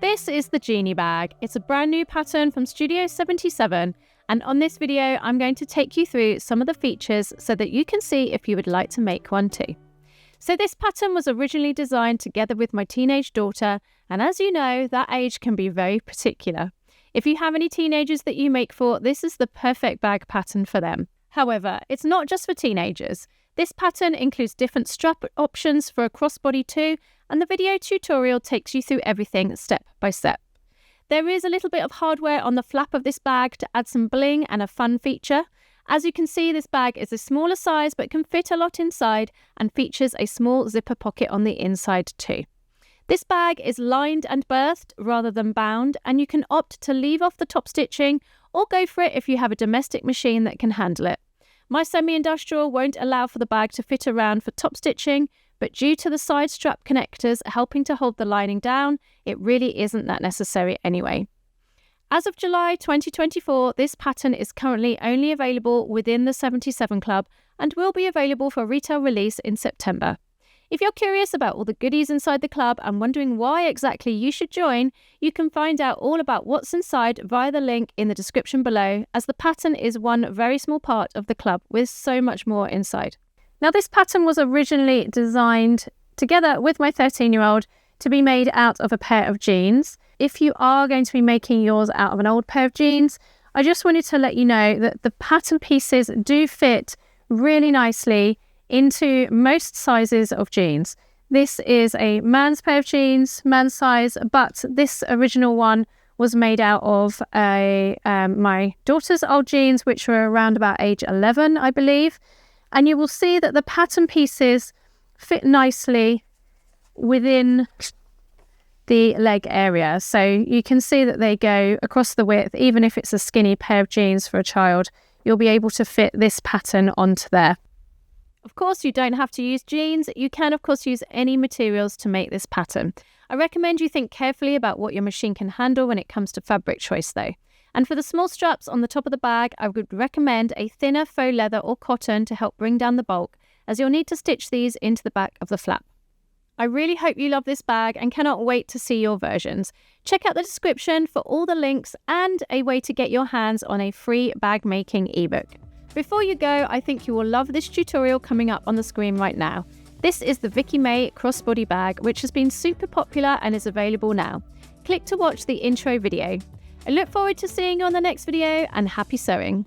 This is the Jeanie bag. It's a brand new pattern from Studio 77, and on this video I'm going to take you through some of the features so that you can see if you would like to make one too. So this pattern was originally designed together with my teenage daughter, and as you know, that age can be very particular. If you have any teenagers that you make for, this is the perfect bag pattern for them. However, it's not just for teenagers. This pattern includes different strap options for a crossbody too, and the video tutorial takes you through everything step by step. There is a little bit of hardware on the flap of this bag to add some bling and a fun feature. As you can see, this bag is a smaller size but can fit a lot inside and features a small zipper pocket on the inside too. This bag is lined and berthed rather than bound, and you can opt to leave off the top stitching or go for it if you have a domestic machine that can handle it. My semi-industrial won't allow for the bag to fit around for top stitching, but due to the side strap connectors helping to hold the lining down, it really isn't that necessary anyway. As of July 2024, this pattern is currently only available within the 77 Club and will be available for retail release in September. If you're curious about all the goodies inside the club and wondering why exactly you should join, you can find out all about what's inside via the link in the description below, as the pattern is one very small part of the club with so much more inside. Now, this pattern was originally designed together with my 13-year-old to be made out of a pair of jeans. If you are going to be making yours out of an old pair of jeans, I just wanted to let you know that the pattern pieces do fit really nicely into most sizes of jeans. This is a man's pair of jeans, man's size, but this original one was made out of my daughter's old jeans, which were around about age 11, I believe. And you will see that the pattern pieces fit nicely within the leg area. So you can see that they go across the width. Even if it's a skinny pair of jeans for a child, you'll be able to fit this pattern onto there. Of course, you don't have to use jeans. You can, of course, use any materials to make this pattern. I recommend you think carefully about what your machine can handle when it comes to fabric choice though. And for the small straps on the top of the bag, I would recommend a thinner faux leather or cotton to help bring down the bulk, as you'll need to stitch these into the back of the flap. I really hope you love this bag and cannot wait to see your versions. Check out the description for all the links and a way to get your hands on a free bag making ebook. Before you go, I think you will love this tutorial coming up on the screen right now. This is the Vicky May crossbody bag, which has been super popular and is available now. Click to watch the intro video. I look forward to seeing you on the next video, and happy sewing!